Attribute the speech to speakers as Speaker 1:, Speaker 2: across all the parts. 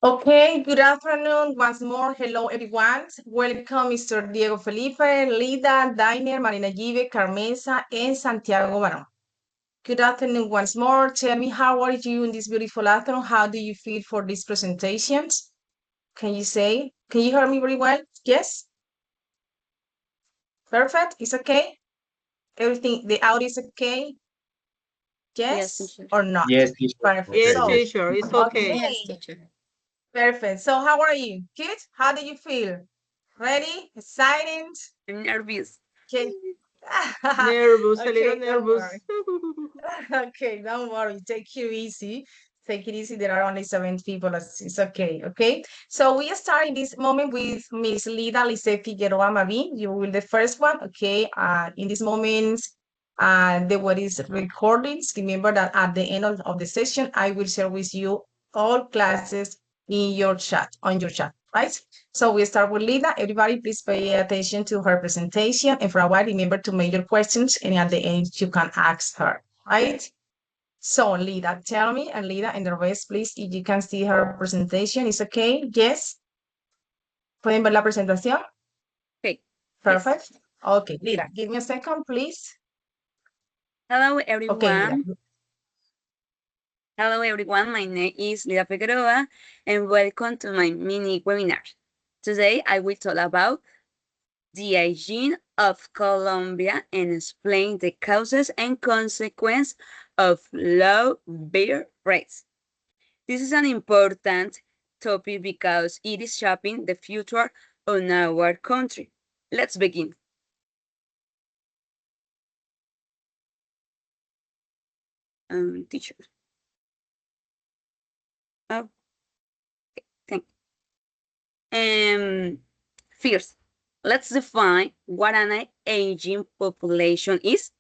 Speaker 1: Okay, good afternoon once more. Hello, everyone. Welcome, Mr. Diego Felipe, Lida, Dainer, Marina Give, Carmenza, and Santiago Barón. Good afternoon once more. Tell me, how are you in this beautiful afternoon? How do you feel for these presentations? Can you hear me very well? Yes? Perfect. It's okay? Everything, the audio is okay?
Speaker 2: Yes,
Speaker 1: Yes
Speaker 2: teacher.
Speaker 1: or not?
Speaker 3: Yes, teacher.
Speaker 1: Perfect.
Speaker 3: Okay,
Speaker 4: Yes,
Speaker 1: So,
Speaker 3: yes.
Speaker 4: teacher, it's
Speaker 1: okay.
Speaker 4: okay.
Speaker 2: Yes, teacher.
Speaker 1: Perfect. So, how are you? Good? How do you feel? Ready? Excited?
Speaker 2: I'm nervous.
Speaker 1: Okay.
Speaker 4: Nervous, a little
Speaker 1: Okay, don't
Speaker 4: nervous.
Speaker 1: worry. Okay, don't worry. Take it easy. Take it easy. There are only 7 people. It's okay. Okay. So we start in this moment with Miss Lida Lice Figueroa Mavi. You will the first one. Okay. In this moment, the what is recordings. Remember that at the end of the session, I will share with you all classes in your chat, on your chat, right? So we start with Lida. Everybody, please pay attention to her presentation. And for a while, remember to make your questions. And at the end, you can ask her, right? So Lida, tell me, and Lida and the rest, please, if you can see her presentation, it's okay? Yes? ¿Pueden ver la presentación?
Speaker 2: Okay.
Speaker 1: Perfect.
Speaker 2: Yes.
Speaker 1: Okay, Lida, give me a second, please.
Speaker 2: Hello,
Speaker 1: Okay, Lida.
Speaker 2: everyone. Hello, everyone. My name is Lida Figueroa, and welcome to my mini webinar. Today, I will talk about the aging of Colombia and explain the causes and consequences of low birth rates. This is an important topic because it is shaping the future of our country. Let's begin. Teacher. Oh, thank you. First, let's define what an aging population is.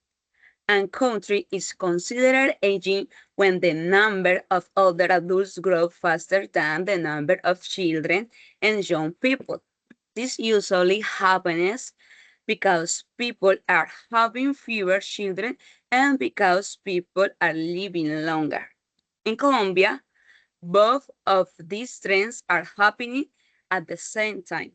Speaker 2: A country is considered aging when the number of older adults grows faster than the number of children and young people. This usually happens because people are having fewer children and because people are living longer. In Colombia, both of these trends are happening at the same time.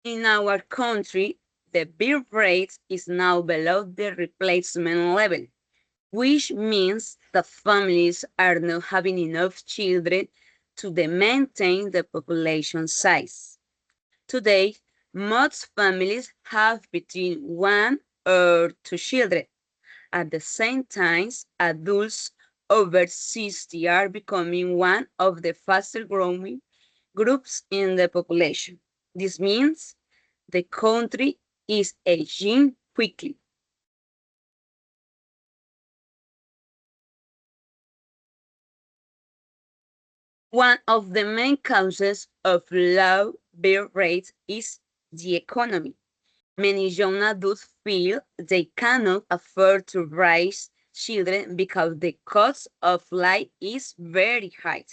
Speaker 2: In our country, the birth rate is now below the replacement level, which means that families are not having enough children to maintain the population size. Today, most families have between 1 or 2 children. At the same time, adults over 60 are becoming one of the fastest growing groups in the population. This means the country is aging quickly. One of the main causes of low birth rates is the economy. Many young adults feel they cannot afford to raise children because the cost of life is very high.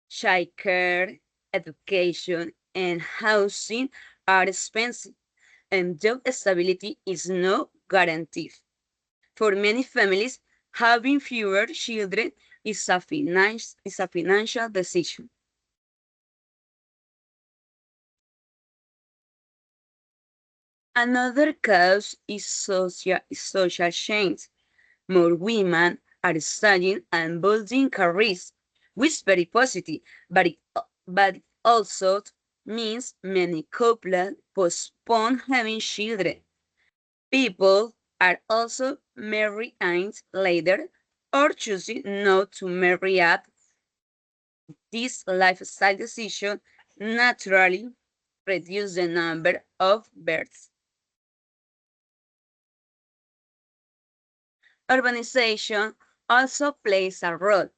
Speaker 2: Childcare, education, and housing are expensive, and job stability is not guaranteed. For many families, having fewer children is a financial decision. Another cause is social change. More women are studying and building careers, which is very positive, but it also means many couples postpone having children. People are also marrying later or choosing not to marry at this lifestyle decision naturally reduce the number of births. Urbanization also plays a role.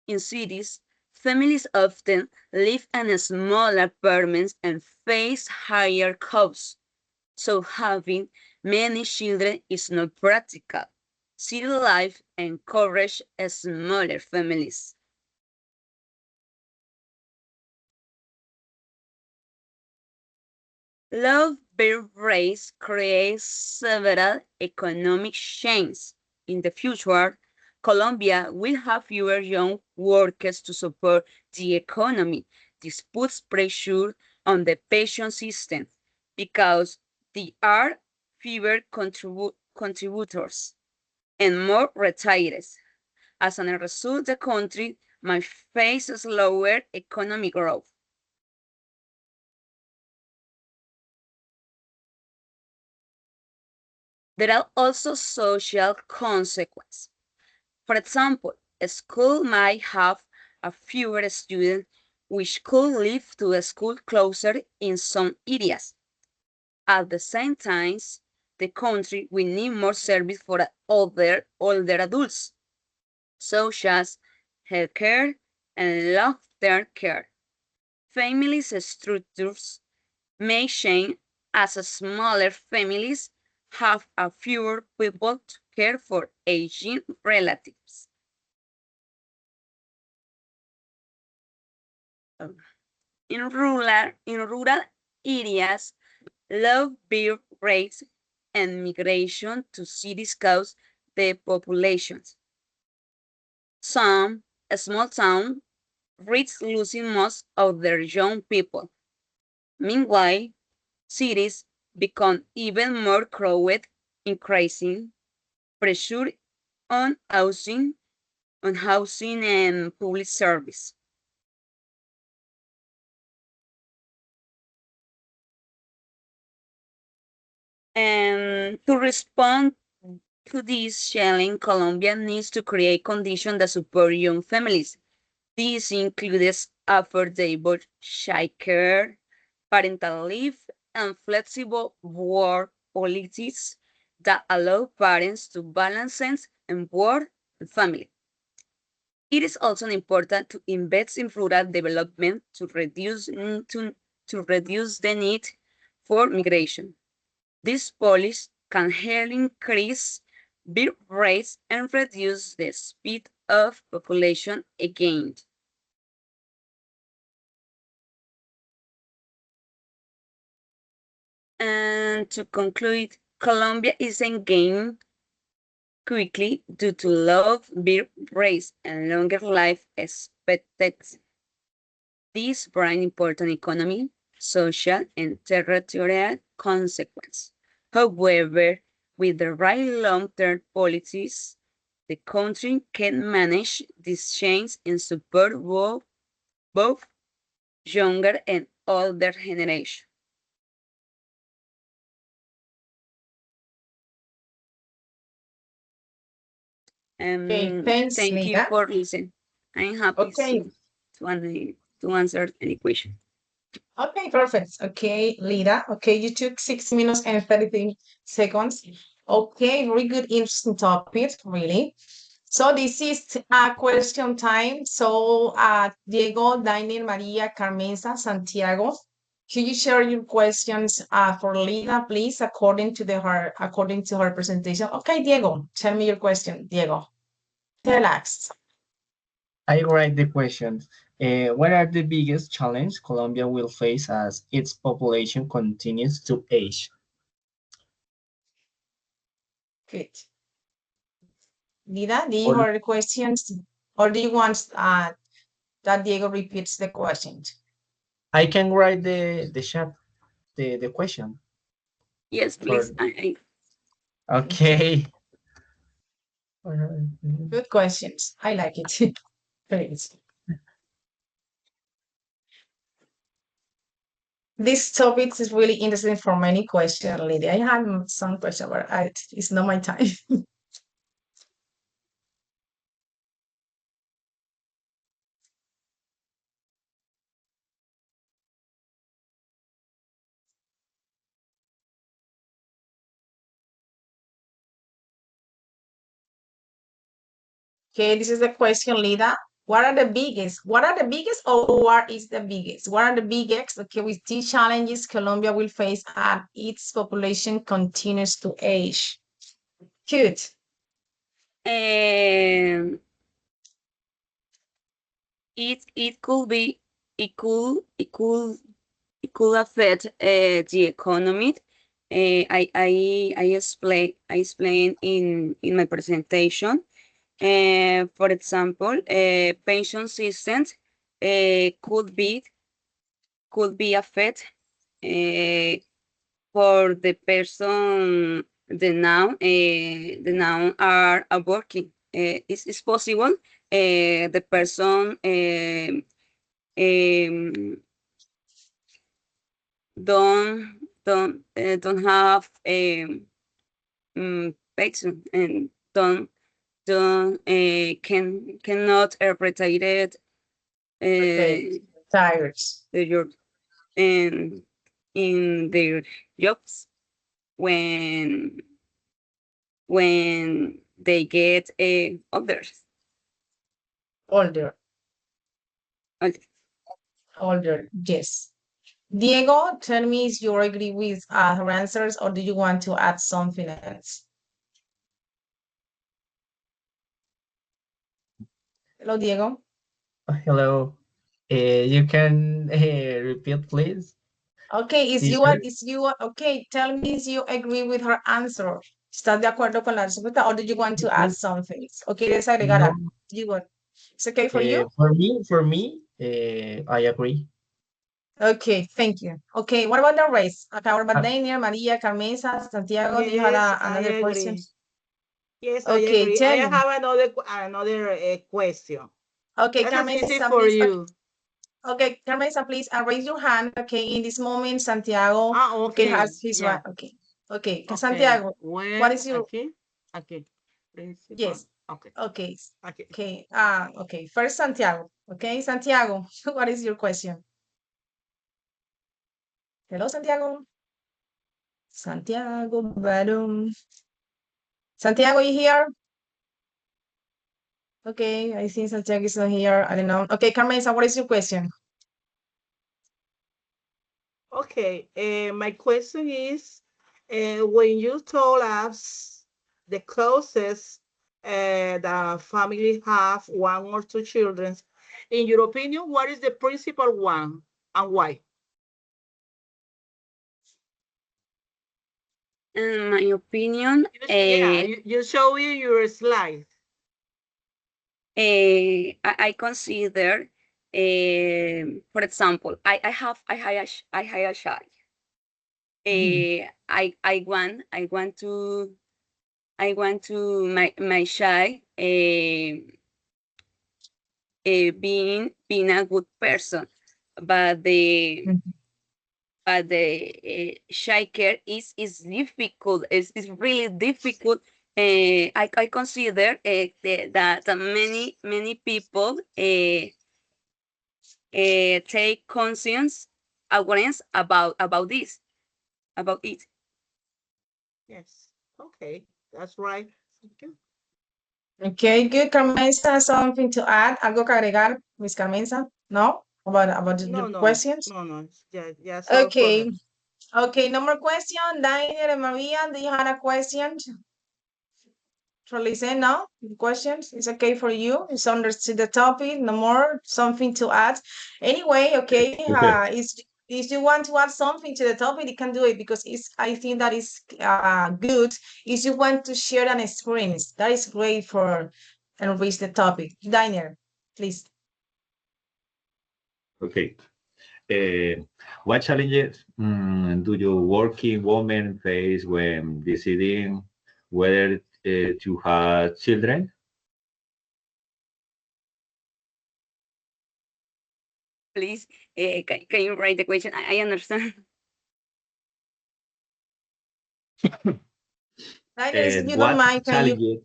Speaker 2: In cities, families often live in smaller apartments and face higher costs, so having many children is not practical. City life encourages smaller families. Low birth rates create several economic changes. In the future, Colombia will have fewer young workers to support the economy. This puts pressure on the pension system because there are fewer contributors and more retirees. As a result, the country might face slower economic growth. There are also social consequences. For example, a school might have a fewer students, which could lead to a school closure in some areas. At the same time, the country will need more service for older adults, such as healthcare and long-term care. Families structures may change as smaller families have a fewer people to care for aging relatives. In rural areas, low birth rates and migration to cities cause the populations. Some small towns risk losing most of their young people. Meanwhile, cities become even more crowded, increasing pressure on housing and public service. And to respond to this challenge, Colombia needs to create conditions that support young families. This includes affordable childcare, parental leave, and flexible work policies that allow parents to balance and work and family. It is also important to invest in rural development to reduce the need for migration. This policy can help increase birth rates and reduce the speed of population gain. And to conclude, Colombia is gaining quickly due to low birth rates and longer life expectancy. These bring important economic, social, and territorial consequences. However, with the right long-term policies, the country can manage this change and support both younger and older generations.
Speaker 1: Okay, thanks,
Speaker 2: Thank you
Speaker 1: Lida.
Speaker 2: for listening. I'm happy
Speaker 1: Okay,
Speaker 2: to answer any question.
Speaker 1: okay, perfect. Okay, Lida. Okay, you took 6 minutes and 33 seconds. Okay, very good, interesting topic, really. So this is question time. So Diego, Daniel, Maria, Carmenza, Santiago, could you share your questions for Lida, please, according to her presentation? Okay, Diego, tell me your question, Diego. Tell us.
Speaker 4: I write the questions. What are the biggest challenges Colombia will face as its population continues to age?
Speaker 1: Good. Lida, do you
Speaker 4: Or
Speaker 1: have the questions, or do you want that Diego repeats the questions?
Speaker 4: I can write the chat, the question
Speaker 2: Yes,
Speaker 4: for.
Speaker 2: please. I
Speaker 1: Okay,
Speaker 4: Okay.
Speaker 1: good questions. I like it. Great. This topic is really interesting for many questions, Lydia. I have some questions, but it's not my time. Okay, this is the question, Lida. What are the biggest, or what is the biggest? What are the biggest, okay, with these challenges Colombia will face as its population continues to age? Good.
Speaker 2: um, it could be it could affect the economy I explain in my presentation. For example, pension systems could be affected for the person the now are working. It's possible the person um, don't have pension and don't cannot retire
Speaker 1: Okay, tires.
Speaker 2: your in their jobs when they get others.
Speaker 1: Older,
Speaker 2: Okay.
Speaker 1: older, yes. Diego, tell me if you agree with her answers or do you want to add something else? Hello, Diego.
Speaker 4: Hello. You can repeat, please,
Speaker 1: Okay,
Speaker 4: teacher?
Speaker 1: okay, tell me if you agree with her answer. ¿Estás de acuerdo con la respuesta or do you want to add
Speaker 4: No,
Speaker 1: something? ¿O quieres agregar
Speaker 4: no.
Speaker 1: algo? Do you want? It's okay for you?
Speaker 4: For me, I agree.
Speaker 1: Okay, thank you. Okay, what about the rest? Okay, what about Daniel, Maria, Carmesa, Santiago? Do you have
Speaker 3: Yes, I
Speaker 1: another question?
Speaker 3: agree. Yes, I
Speaker 1: Okay,
Speaker 3: agree. I
Speaker 1: tell me.
Speaker 3: have another question.
Speaker 1: Okay,
Speaker 3: That is easy
Speaker 1: Carmesa,
Speaker 3: for
Speaker 1: please.
Speaker 3: you.
Speaker 1: Okay, Carmesa, please raise your hand. Okay, in this moment, Santiago, okay,
Speaker 3: Okay.
Speaker 1: has his
Speaker 3: Yeah.
Speaker 1: one. Okay, okay,
Speaker 3: Okay.
Speaker 1: Santiago, what
Speaker 3: Where?
Speaker 1: is your,
Speaker 3: Aquí. Aquí. Principal.
Speaker 1: yes,
Speaker 3: Okay.
Speaker 1: okay,
Speaker 3: Okay.
Speaker 1: okay, okay, first Santiago. Okay, Santiago, what is your question? Hello, Santiago. Santiago, Barum. Santiago, you here? Okay, I think Santiago is not here. I don't know. Okay, Carmesa, what is your question?
Speaker 3: Okay. My question is, when you told us the causes the family have one or two children, in your opinion, what is the principal one and why?
Speaker 2: In my opinion,
Speaker 3: Yeah, you show you your slide.
Speaker 2: I consider, for example, I have a child. I want to my child being a good person, but the child care is difficult. It's really difficult. I consider that many people take conscience awareness about this about it.
Speaker 3: Yes. Okay, that's right. Thank you.
Speaker 1: Okay, good. Carmenza, something to add? ¿Algo que agregar, Miss Carmenza? No? About
Speaker 3: No,
Speaker 1: your
Speaker 3: no,
Speaker 1: questions?
Speaker 3: no, no. Yeah, yeah, all
Speaker 1: Okay.
Speaker 3: correct.
Speaker 1: Okay, no more question. Daniel and Maria, do you have a question? Listen, no questions. It's okay for you. It's understood the topic. No more something to add. Anyway, okay.
Speaker 5: Okay.
Speaker 1: If you want to add something to the topic, you can do it because it's. I think that is good. If you want to share an experience, that is great for and reach the topic. Daniel, please.
Speaker 5: Okay. What challenges do you working women face when deciding whether to have children?
Speaker 2: Please, can you write the question? I understand.
Speaker 1: Daniel, if you don't
Speaker 5: What
Speaker 1: mind, can you?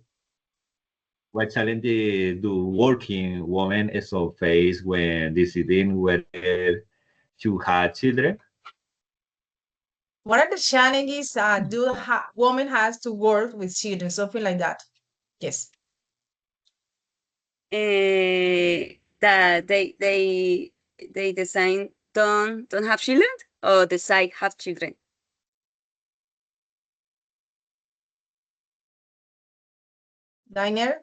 Speaker 5: challenges do working women so face when deciding whether to have children?
Speaker 1: What are the challenges woman has to work with children? Something like that. Yes.
Speaker 2: That they design don't have children or decide have children.
Speaker 1: Daniel.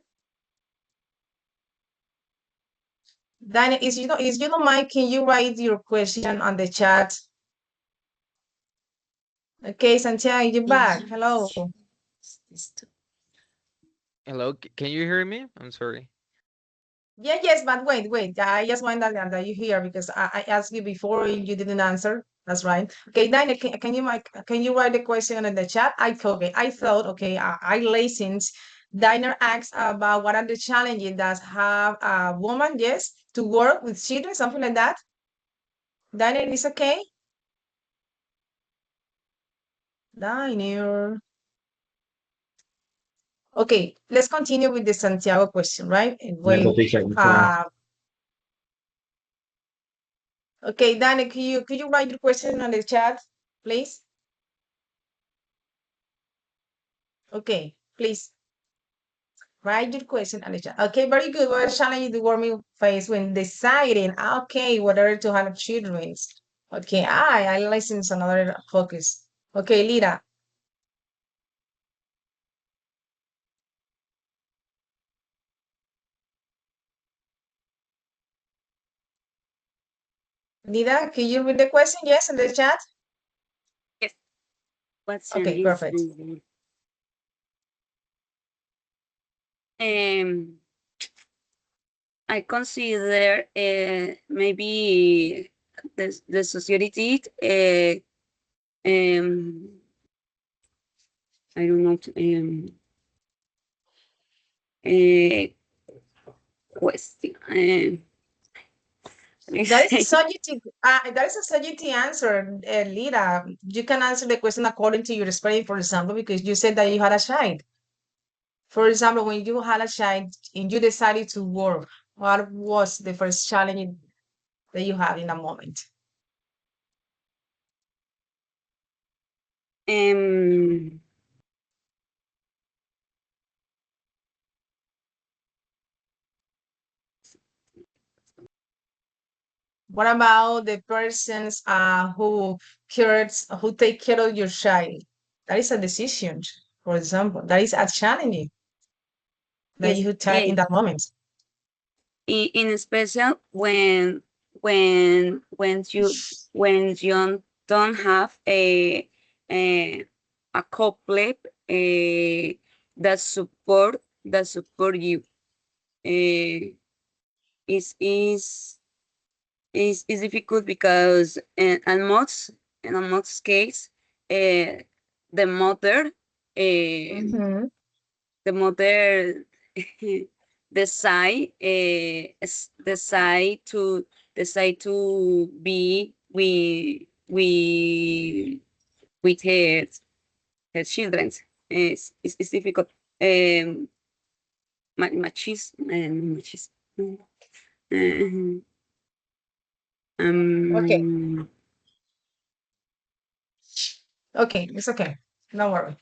Speaker 1: Daniel, is you don't mind, can you write your question on the chat? Okay, Santiago, you're back. Hello.
Speaker 6: Hello, can you hear me? I'm sorry.
Speaker 1: Yeah, yes, but wait. I just want that you hear because I asked you before and you didn't answer. That's right. Okay, Dina, can you write the question in the chat? I thought, okay, I listened. Diner asked about what are the challenges that have a woman, yes, to work with children, something like that. Diner, is okay? Diner. Okay, let's continue with the Santiago question, right? And
Speaker 5: Yes,
Speaker 1: when
Speaker 5: teacher, you can ask.
Speaker 1: okay, Dani, could you write your question on the chat, please? Okay, please write your question on the chat. Okay, very good. What challenge the woman face when deciding, okay, whether to have children? Okay, I license another focus. Okay, Lira. Lira, can you read the question? Yes, in the chat.
Speaker 2: Yes. What's
Speaker 1: Okay, perfect.
Speaker 2: I consider maybe the society I don't know question.
Speaker 1: That is a subjective. That is a subjective answer, Lira. You can answer the question according to your experience, for example, because you said that you had a child. For example, when you had a child and you decided to work, what was the first challenge that you had in that moment? What about the persons who take care of your child? That is a decision, for example. That is a challenge that
Speaker 2: yes,
Speaker 1: you take in that moment.
Speaker 2: in special when you don't have a couple that support you is is difficult because in most case the mother
Speaker 1: Mhm.
Speaker 2: the mother decide decide to be with her children. It's difficult. Machismo. Machismo.
Speaker 1: Okay.
Speaker 2: Um,
Speaker 1: Okay, it's okay. Don't worry.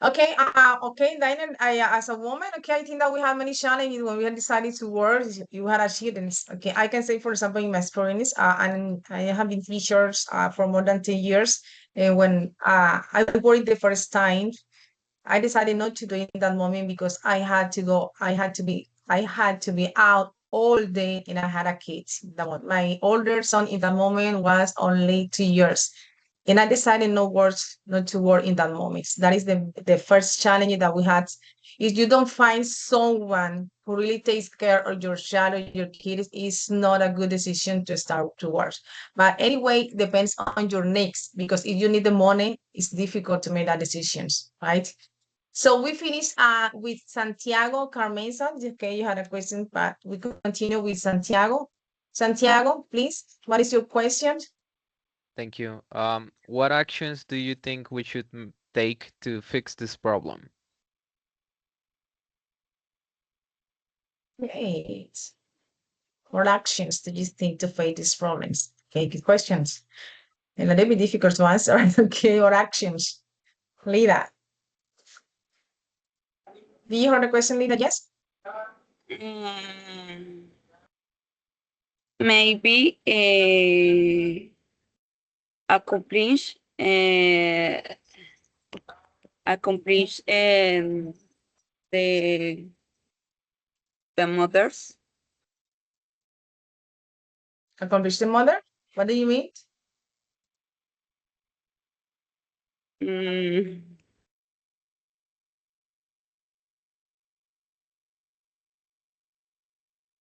Speaker 1: Okay, okay, then as a woman, okay, I think that we have many challenges when we had decided to work. You had achievements. Okay, I can say, for example, in my experience, and I have been teachers for more than 10 years. And when I worked the first time, I decided not to do it in that moment because I had to go. I had to be out all day, and I had a kid. My older son in that moment was only 2 years. And I decided not to work in that moment. That is the first challenge that we had. If you don't find someone who really takes care of your child or your kids, it's not a good decision to start to work. But anyway, depends on your needs because if you need the money, it's difficult to make that decisions, right? So we finished with Santiago Carmenza. Okay, you had a question, but we continue with Santiago. Santiago, please, what is your question?
Speaker 6: Thank you. What actions do you think we should take to fix this problem?
Speaker 1: Great. What actions do you think to face these problems? Okay, good questions. And a little bit difficult to answer. Okay, what actions? Lida. Do you hear the question, Lida? Yes?
Speaker 2: maybe accomplish accomplish the mothers
Speaker 1: Accomplish the mother? What do you mean?
Speaker 2: Mm.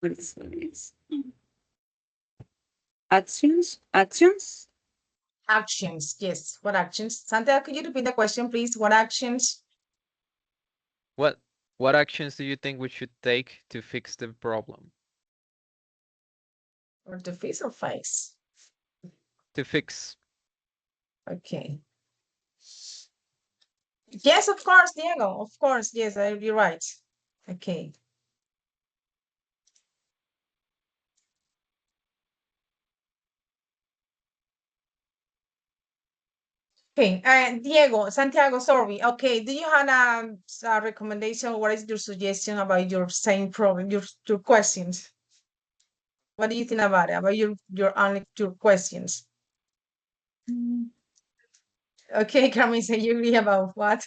Speaker 2: What is this? Actions?
Speaker 1: Actions, yes. What actions? Santiago, could you repeat the question, please? What actions?
Speaker 6: What what actions do you think we should take to fix the problem?
Speaker 1: Or to face or face?
Speaker 6: To fix.
Speaker 1: Okay. Yes, of course, Diego. Of course, yes, you're right. Okay. Okay, Diego, Santiago, sorry. Okay, do you have a recommendation? What is your suggestion about your same problem, your questions? What do you think about it? About your questions? Okay, Carmen, say you agree about what?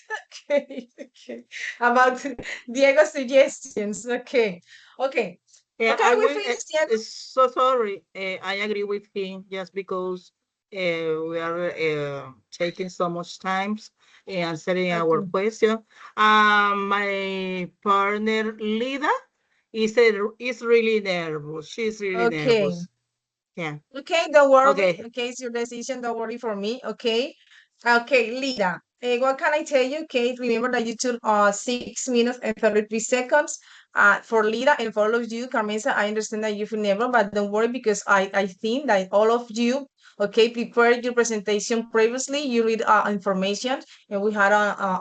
Speaker 1: Okay, okay. About Diego's suggestions. Okay, okay.
Speaker 3: Yeah,
Speaker 1: Okay,
Speaker 3: I
Speaker 1: we
Speaker 3: will.
Speaker 1: finished, Diego.
Speaker 3: So sorry. I agree with him just because we are taking so much time answering our
Speaker 1: Okay.
Speaker 3: question. My partner Lida is really nervous. She's really
Speaker 1: Okay.
Speaker 3: nervous. Yeah.
Speaker 1: Okay, don't worry.
Speaker 3: Okay.
Speaker 1: Okay, it's your decision. Don't worry for me. Okay. Okay, Lida. What can I tell you? Okay, remember that you took 6 minutes and 33 seconds. For Lida and for all of you, Carmenza, I understand that you feel nervous, but don't worry because I think that all of you, okay, prepared your presentation previously. You read information and we had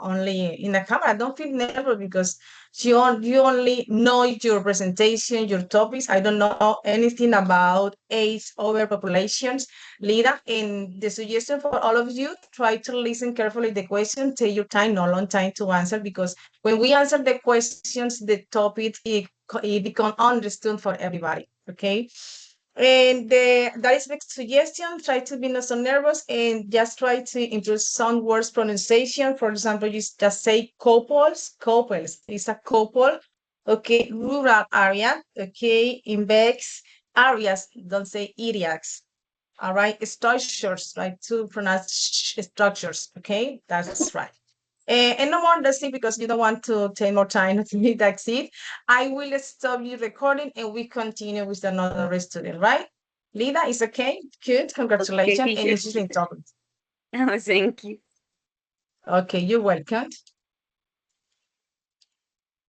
Speaker 1: only in the camera. Don't feel nervous because you only know your presentation, your topics. I don't know anything about age overpopulations. Lida, and the suggestion for all of you, try to listen carefully the question, take your time, no long time to answer, because when we answer the questions, the topic, it become understood for everybody, okay? And that is the suggestion. Try to be not so nervous and just try to improve some words pronunciation. For example, you just say couples. It's a couple. Okay, rural area. Okay, invex areas. Don't say areas. All right, structures. Right, to pronounce structures. Okay, that's right. And no more, that's it, because you don't want to take more time. That's it. I will stop you recording and we continue with another student, right? Lida, is okay? Good,
Speaker 2: Okay,
Speaker 1: congratulations. And
Speaker 2: teacher.
Speaker 1: interesting topic.
Speaker 2: Oh, thank you.
Speaker 1: Okay, you're welcome.